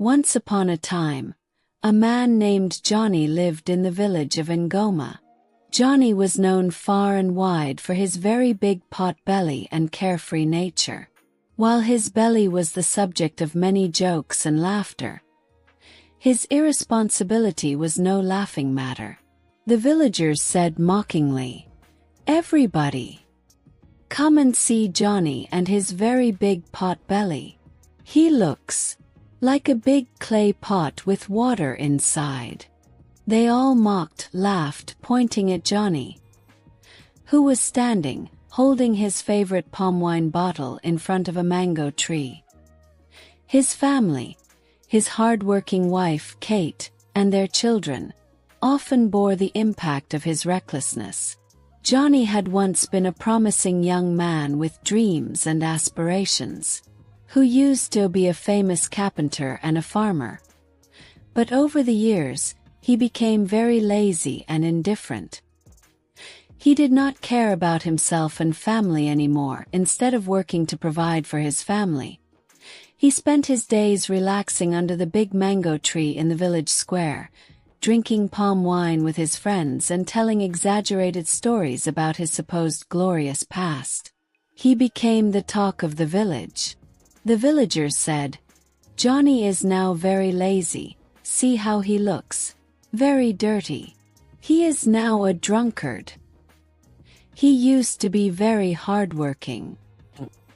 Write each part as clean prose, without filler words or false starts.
Once upon a time, a man named Johnny lived in the village of Ngoma. Johnny was known far and wide for his very big pot belly and carefree nature. While his belly was the subject of many jokes and laughter, his irresponsibility was no laughing matter. The villagers said mockingly, "Everybody, come and see Johnny and his very big pot belly. He looks like a big clay pot with water inside." They all mocked, laughed, pointing at Johnny, who was standing, holding his favorite palm wine bottle in front of a mango tree. His family, his hard-working wife, Kate, and their children, often bore the impact of his recklessness. Johnny had once been a promising young man with dreams and aspirations, who used to be a famous carpenter and a farmer. But over the years, he became very lazy and indifferent. He did not care about himself and family anymore. Instead of working to provide for his family, he spent his days relaxing under the big mango tree in the village square, drinking palm wine with his friends and telling exaggerated stories about his supposed glorious past. He became the talk of the village. The villagers said, "Johnny is now very lazy. See how he looks. Very dirty. He is now a drunkard. He used to be very hardworking.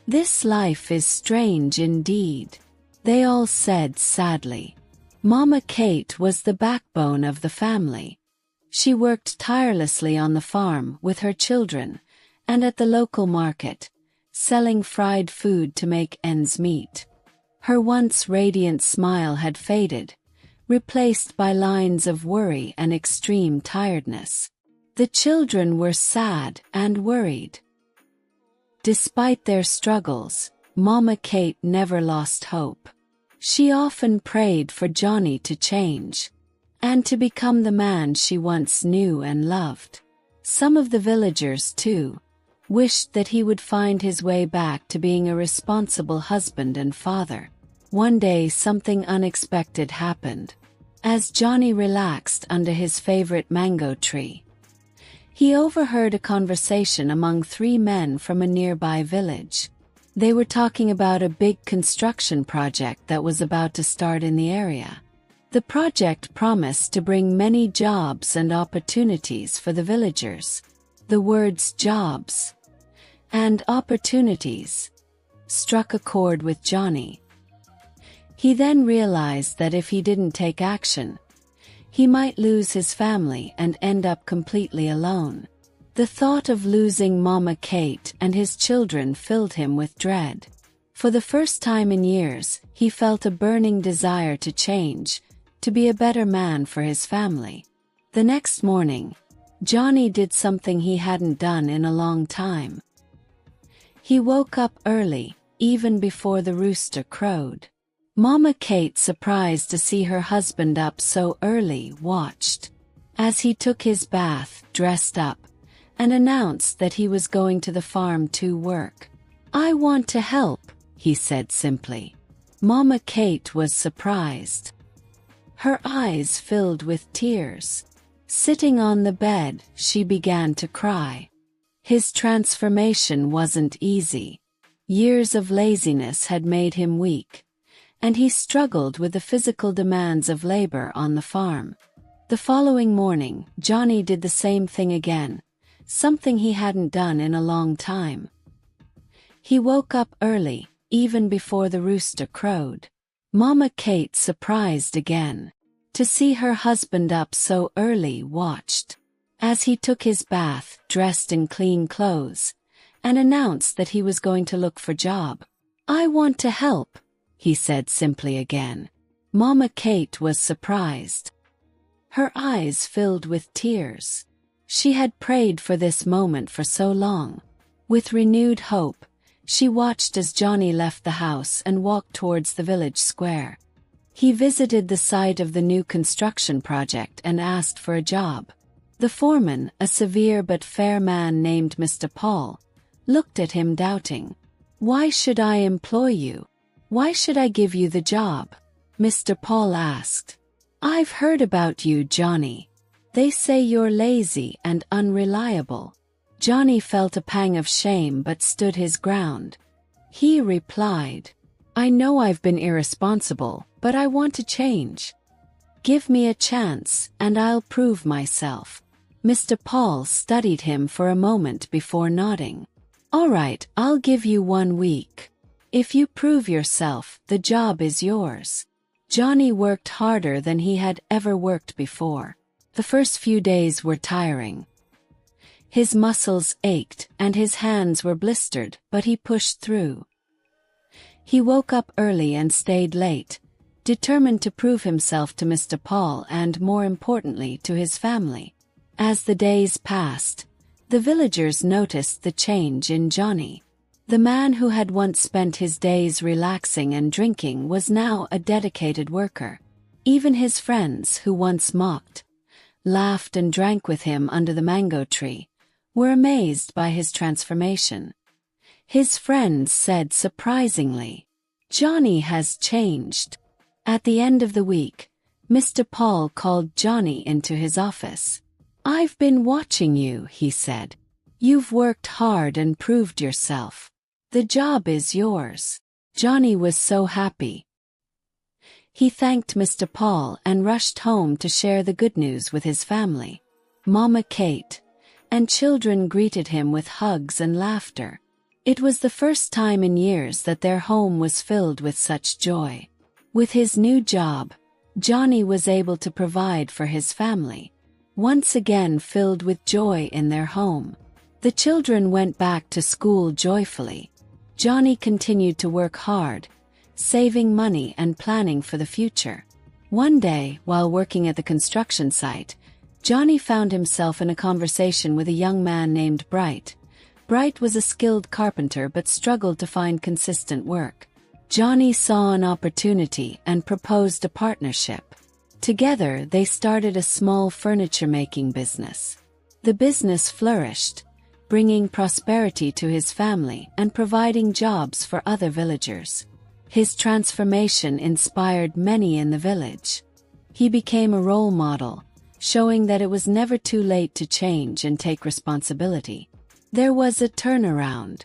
This life is strange indeed," they all said sadly. Mama Kate was the backbone of the family. She worked tirelessly on the farm with her children and at the local market, selling fried food to make ends meet. Her once radiant smile had faded, replaced by lines of worry and extreme tiredness. The children were sad and worried. Despite their struggles, Mama Kate never lost hope. She often prayed for Johnny to change, and to become the man she once knew and loved. Some of the villagers, too, wished that he would find his way back to being a responsible husband and father. One day something unexpected happened. As Johnny relaxed under his favorite mango tree, he overheard a conversation among 3 men from a nearby village. They were talking about a big construction project that was about to start in the area. The project promised to bring many jobs and opportunities for the villagers. The words jobs and opportunities struck a chord with Johnny. He then realized that if he didn't take action, he might lose his family and end up completely alone. The thought of losing Mama Kate and his children filled him with dread. For the first time in years, he felt a burning desire to change, to be a better man for his family. The next morning, Johnny did something he hadn't done in a long time. He woke up early, even before the rooster crowed. Mama Kate, surprised to see her husband up so early, watched as he took his bath, dressed up, and announced that he was going to the farm to work. "I want to help," he said simply. Mama Kate was surprised. Her eyes filled with tears. Sitting on the bed, she began to cry. His transformation wasn't easy. Years of laziness had made him weak, and he struggled with the physical demands of labor on the farm. The following morning, Johnny did the same thing again, something he hadn't done in a long time. He woke up early, even before the rooster crowed. Mama Kate, surprised again to see her husband up so early, watched as he took his bath, dressed in clean clothes, and announced that he was going to look for a job. "I want to help," he said simply again. Mama Kate was surprised. Her eyes filled with tears. She had prayed for this moment for so long. With renewed hope, she watched as Johnny left the house and walked towards the village square. He visited the site of the new construction project and asked for a job. The foreman, a severe but fair man named Mr. Paul, looked at him doubting. "Why should I employ you? Why should I give you the job? Mr. Paul asked. "I've heard about you, Johnny. They say you're lazy and unreliable." Johnny felt a pang of shame but stood his ground. He replied, "I know I've been irresponsible, but I want to change. Give me a chance, and I'll prove myself." Mr. Paul studied him for a moment before nodding. "All right, I'll give you 1 week. If you prove yourself, the job is yours." Johnny worked harder than he had ever worked before. The first few days were tiring. His muscles ached and his hands were blistered, but he pushed through. He woke up early and stayed late, determined to prove himself to Mr. Paul and, more importantly, to his family. As the days passed, the villagers noticed the change in Johnny. The man who had once spent his days relaxing and drinking was now a dedicated worker. Even his friends, who once mocked, laughed and drank with him under the mango tree, were amazed by his transformation. His friends said surprisingly, "Johnny has changed." At the end of the week, Mr. Paul called Johnny into his office. "I've been watching you," he said. "You've worked hard and proved yourself. The job is yours." Johnny was so happy. He thanked Mr. Paul and rushed home to share the good news with his family. Mama Kate and children greeted him with hugs and laughter. It was the first time in years that their home was filled with such joy. With his new job, Johnny was able to provide for his family, once again filled with joy in their home. The children went back to school joyfully. Johnny continued to work hard, saving money and planning for the future. One day, while working at the construction site, Johnny found himself in a conversation with a young man named Bright. Bright was a skilled carpenter but struggled to find consistent work. Johnny saw an opportunity and proposed a partnership. Together, they started a small furniture-making business. The business flourished, bringing prosperity to his family and providing jobs for other villagers. His transformation inspired many in the village. He became a role model, showing that it was never too late to change and take responsibility. There was a turnaround.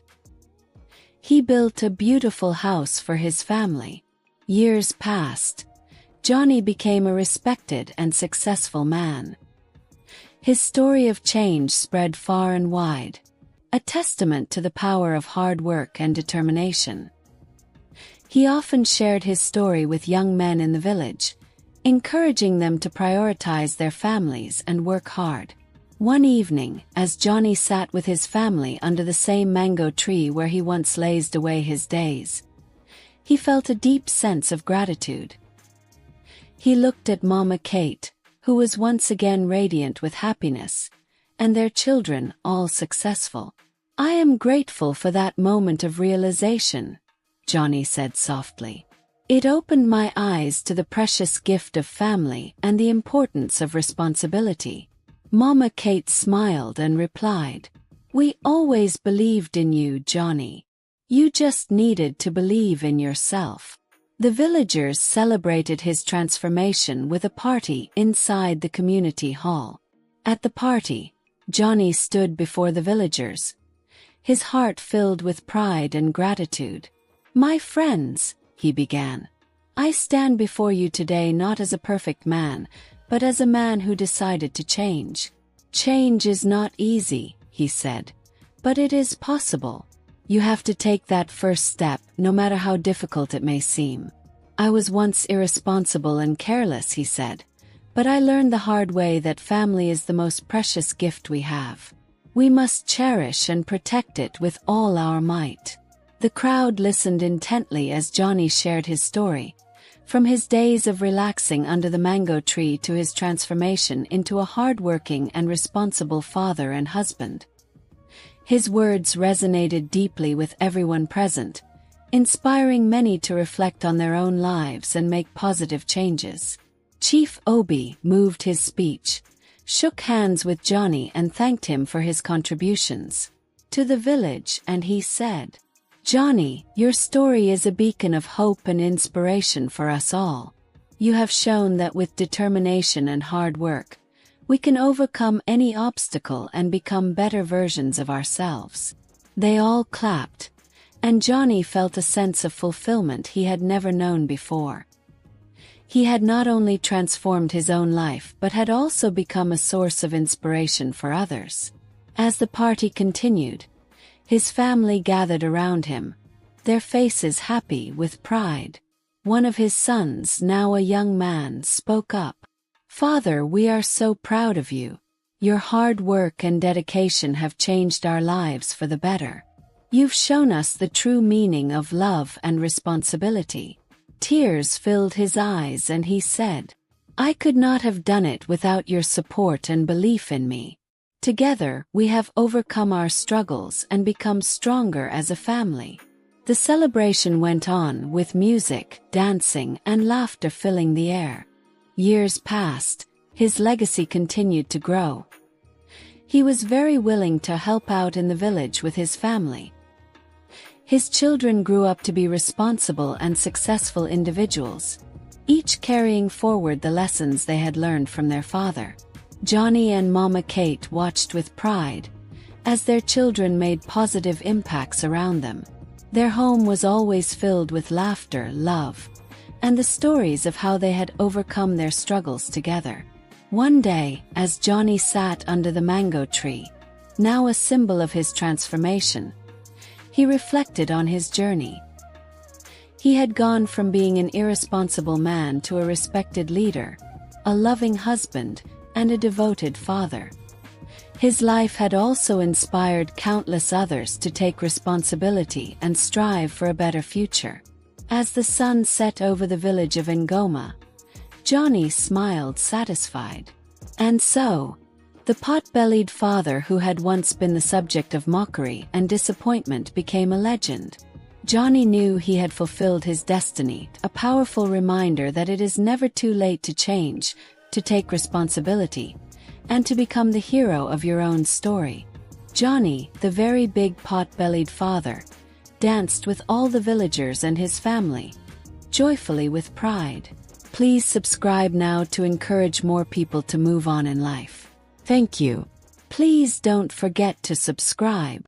He built a beautiful house for his family. Years passed. Johnny became a respected and successful man. His story of change spread far and wide, a testament to the power of hard work and determination. He often shared his story with young men in the village, encouraging them to prioritize their families and work hard. One evening, as Johnny sat with his family under the same mango tree where he once lazed away his days, he felt a deep sense of gratitude. He looked at Mama Kate, who was once again radiant with happiness, and their children, all successful. "I am grateful for that moment of realization," Johnny said softly. "It opened my eyes to the precious gift of family and the importance of responsibility." Mama Kate smiled and replied, "We always believed in you, Johnny. You just needed to believe in yourself." The villagers celebrated his transformation with a party inside the community hall. At the party, Johnny stood before the villagers, his heart filled with pride and gratitude. "My friends," he began, "I stand before you today not as a perfect man, but as a man who decided to change. Change is not easy," he said, "but it is possible. You have to take that first step, no matter how difficult it may seem. I was once irresponsible and careless," he said, "but I learned the hard way that family is the most precious gift we have. We must cherish and protect it with all our might." The crowd listened intently as Johnny shared his story, from his days of relaxing under the mango tree to his transformation into a hard-working and responsible father and husband. His words resonated deeply with everyone present, inspiring many to reflect on their own lives and make positive changes. Chief Obi moved his speech, shook hands with Johnny and thanked him for his contributions to the village, and he said, "Johnny, your story is a beacon of hope and inspiration for us all. You have shown that with determination and hard work, we can overcome any obstacle and become better versions of ourselves." They all clapped, and Johnny felt a sense of fulfillment he had never known before. He had not only transformed his own life but had also become a source of inspiration for others. As the party continued, his family gathered around him, their faces happy with pride. One of his sons, now a young man, spoke up. "Father, we are so proud of you. Your hard work and dedication have changed our lives for the better. You've shown us the true meaning of love and responsibility." Tears filled his eyes and he said, "I could not have done it without your support and belief in me. Together, we have overcome our struggles and become stronger as a family." The celebration went on with music, dancing, and laughter filling the air. Years passed, his legacy continued to grow. He was very willing to help out in the village with his family. His children grew up to be responsible and successful individuals, each carrying forward the lessons they had learned from their father. Johnny and Mama Kate watched with pride as their children made positive impacts around them. Their home was always filled with laughter, love, and the stories of how they had overcome their struggles together. One day, as Johnny sat under the mango tree, now a symbol of his transformation, he reflected on his journey. He had gone from being an irresponsible man to a respected leader, a loving husband, and a devoted father. His life had also inspired countless others to take responsibility and strive for a better future. As the sun set over the village of Ngoma, Johnny smiled satisfied. And so, the pot-bellied father who had once been the subject of mockery and disappointment became a legend. Johnny knew he had fulfilled his destiny, a powerful reminder that it is never too late to change, to take responsibility, and to become the hero of your own story. Johnny, the very big pot-bellied father, danced with all the villagers and his family, joyfully with pride. Please subscribe now to encourage more people to move on in life. Thank you. Please don't forget to subscribe.